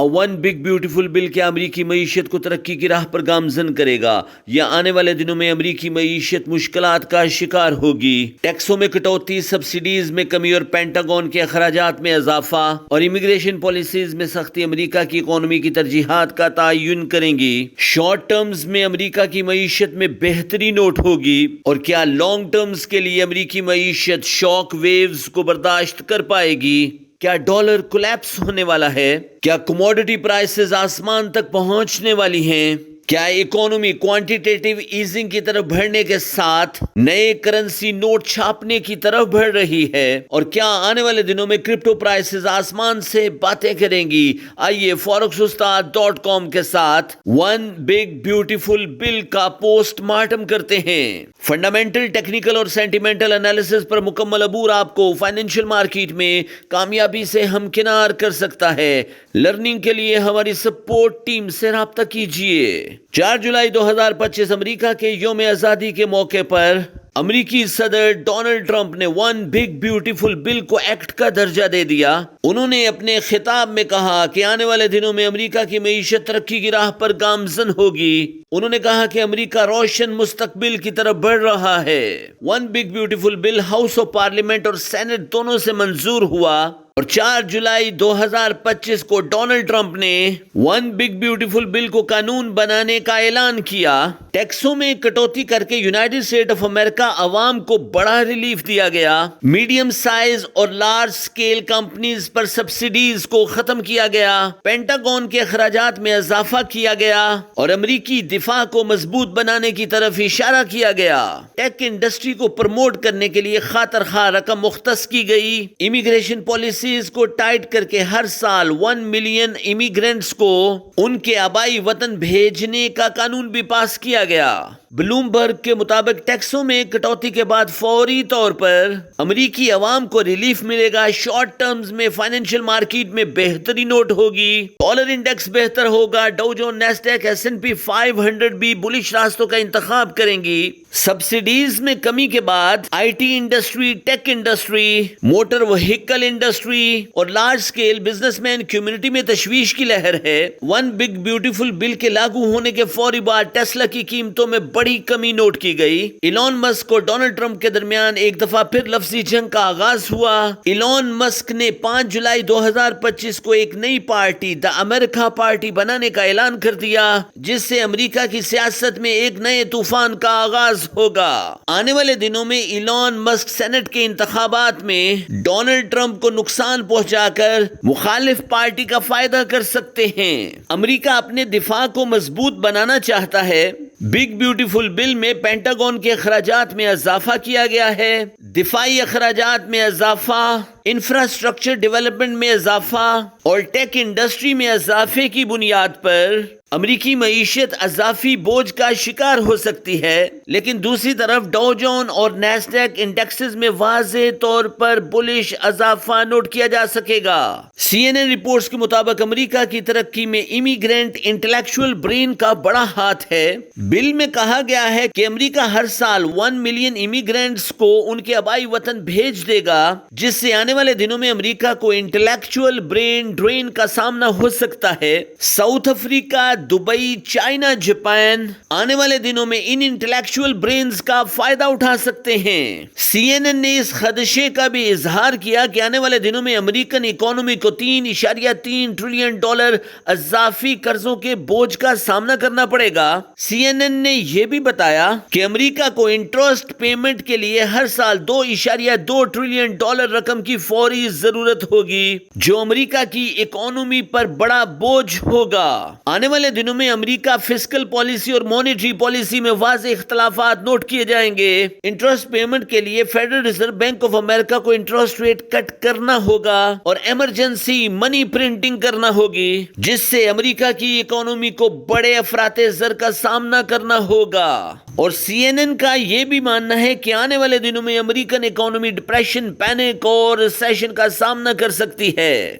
One big beautiful بل کیا امریکی معیشت کو ترقی کی راہ پر گامزن کرے گا یا آنے والے دنوں میں امریکی معیشت مشکلات کا شکار ہوگی؟ ٹیکسوں میں کٹوتی، سبسڈیز میں کمی اور پینٹاگون کے اخراجات میں اضافہ اور امیگریشن پالیسیز میں سختی امریکہ کی اکانومی کی ترجیحات کا تعین کریں گی۔ شارٹ ٹرمز میں امریکہ کی معیشت میں بہتری نوٹ ہوگی، اور کیا لانگ ٹرمز کے لیے امریکی معیشت شاک ویوز کو برداشت کر پائے گی؟ کیا ڈالر کولیپس ہونے والا ہے؟ کیا کموڈٹی پرائسز آسمان تک پہنچنے والی ہیں؟ کیا اکانومی کوانٹیٹیو ایزنگ کی طرف بڑھنے کے ساتھ نئے کرنسی نوٹ چھاپنے کی طرف بڑھ رہی ہے؟ اور کیا آنے والے دنوں میں کرپٹو پرائسز آسمان سے باتیں کریں گی؟ آئیے forexustad.com کے ساتھ ون بگ بیوٹیفل بل کا پوسٹ مارٹم کرتے ہیں۔ فنڈامنٹل، ٹیکنیکل اور سینٹیمنٹل انالیسس پر مکمل عبور آپ کو فائنینشیل مارکیٹ میں کامیابی سے ہمکنار کر سکتا ہے۔ لرننگ کے لیے ہماری سپورٹ ٹیم سے رابطہ کیجیے۔ 4 جولائی 2025 امریکہ کے یوم آزادی کے موقع پر امریکی صدر ڈونلڈ ٹرمپ نے ون بگ بیوٹیفل بل کو ایکٹ کا درجہ دے دیا۔ انہوں نے اپنے خطاب میں کہا کہ آنے والے دنوں میں امریکہ کی معیشت ترقی کی راہ پر گامزن ہوگی۔ انہوں نے کہا کہ امریکہ روشن مستقبل کی طرف بڑھ رہا ہے۔ One big beautiful bill house of parliament اور سینٹ دونوں سے منظور ہوا، اور 4 جولائی 2025 کو ڈونلڈ ٹرمپ نے ون بگ بیوٹیفل بل کو قانون بنانے کا اعلان کیا۔ ٹیکسوں میں کٹوتی کر کے یونائٹڈ اسٹیٹ آف امریکہ عوام کو بڑا ریلیف دیا گیا۔ میڈیم سائز اور لارج سکیل کمپنیز پر سبسڈیز کو ختم کیا گیا۔ پینٹاگون کے اخراجات میں اضافہ کیا گیا اور امریکی دفاع کو مضبوط بنانے کی طرف اشارہ کیا گیا۔ ٹیک انڈسٹری کو پروموٹ کرنے کے لیے خاطر خواہ رقم مختص کی گئی۔ امیگریشن پالیسی کو ٹائٹ کر کے ہر سال 1 ملین امیگرینٹس کو ان کے آبائی وطن بھیجنے کا قانون بھی پاس کیا گیا۔ بلومبرگ کے مطابق ٹیکسوں میں کٹوتی کے بعد فوری طور پر امریکی عوام کو ریلیف ملے گا۔ شارٹ ٹرمز میں فائنینشیل مارکیٹ میں بہتری نوٹ ہوگی۔ ڈالر انڈیکس بہتر ہوگا۔ ڈاؤ جونز، نیسڈیک، S&P 500 بھی بلش راستوں کا انتخاب کریں گی۔ سبسڈیز میں کمی کے بعد IT industry, tech industry, motor vehicle industry اور large scale businessman community میں تشویش کی لہر ہے۔ ون بگ بیوٹیفل بل کے لاگو ہونے کے فوری بعد ٹیسلا کی قیمتوں میں بڑی کمی نوٹ کی گئی۔ ایلون مسک اور ڈونلڈ ٹرمپ کے درمیان ایک دفعہ پھر لفظی جنگ کا آغاز ہوا۔ ایلون مسک نے 5 جولائی 2025 کو ایک نئی پارٹی دی امریکہ پارٹی بنانے کا اعلان کر دیا، جس سے امریکہ کی سیاست میں ایک نئے طوفان کا آغاز ہوگا۔ آنے والے دنوں میں ایلون مسک سینٹ کے انتخابات میں ڈونلڈ ٹرمپ کو نقصان پہنچا کر مخالف پارٹی کا فائدہ کر سکتے ہیں۔ امریکہ اپنے دفاع کو مضبوط بنانا چاہتا ہے۔ بگ بیوٹیفل بل میں پینٹاگون کے اخراجات میں اضافہ کیا گیا ہے، دفاعی اخراجات میں اضافہ، انفراسٹرکچر ڈیولپمنٹ میں اضافہ اور ٹیک انڈسٹری میں اضافے کی بنیاد پر امریکی معیشت اضافی بوجھ کا شکار ہو سکتی ہے، لیکن دوسری طرف ڈاؤ جونز اور نیسڈیک انڈیکسز میں واضح طور پر بلش اضافہ نوٹ کیا جا سکے گا۔ CNN رپورٹس کے مطابق امریکہ کی ترقی میں امیگرینٹ انٹلیکچوئل برین کا بڑا ہاتھ ہے۔ بل میں کہا گیا ہے کہ امریکہ ہر سال 1 ملین امیگرینٹس کو ان کے آبائی وطن بھیج دے گا، جس سے آنے والے دنوں میں امریکہ کو انٹلیکچوئل برین ڈرین کا سامنا ہو سکتا ہے۔ South Africa, Dubai, China, Japan آنے والے دنوں میں ان انٹلیکچوئل برینز کا فائدہ اٹھا سکتے ہیں۔ CNN نے اس خدشے کا بھی اظہار کیا کہ آنے والے دنوں میں امریکن اکانومی کو $3.3 ٹریلین اضافی قرضوں کے بوجھ کا سامنا کرنا پڑے گا۔ CNN نے یہ بھی بتایا کہ امریکہ کو انٹرسٹ پیمنٹ کے لیے ہر سال $2.2 ٹریلین رقم کی فوری ضرورت ہوگی، جو امریکہ کی اکانومی پر بڑا بوجھ ہوگا۔ آنے والے دنوں میں امریکہ فسکل پالیسی اور مانیٹری پالیسی میں واضح اختلافات نوٹ کیے جائیں گے۔ انٹرسٹ پیمنٹ کے لیے federal reserve bank of America کو انٹرسٹ ریٹ کٹ کرنا ہوگا اور ایمرجنسی منی پرنٹنگ کرنا ہوگی، جس سے امریکہ کی اکانومی کو بڑے افراط زر کا سامنا کرنا ہوگا۔ اور CNN کا یہ بھی ماننا ہے کہ آنے والے دنوں میں امریکن اکانومی ڈپریشن، پینک اور ریسیشن کا سامنا کر سکتی ہے۔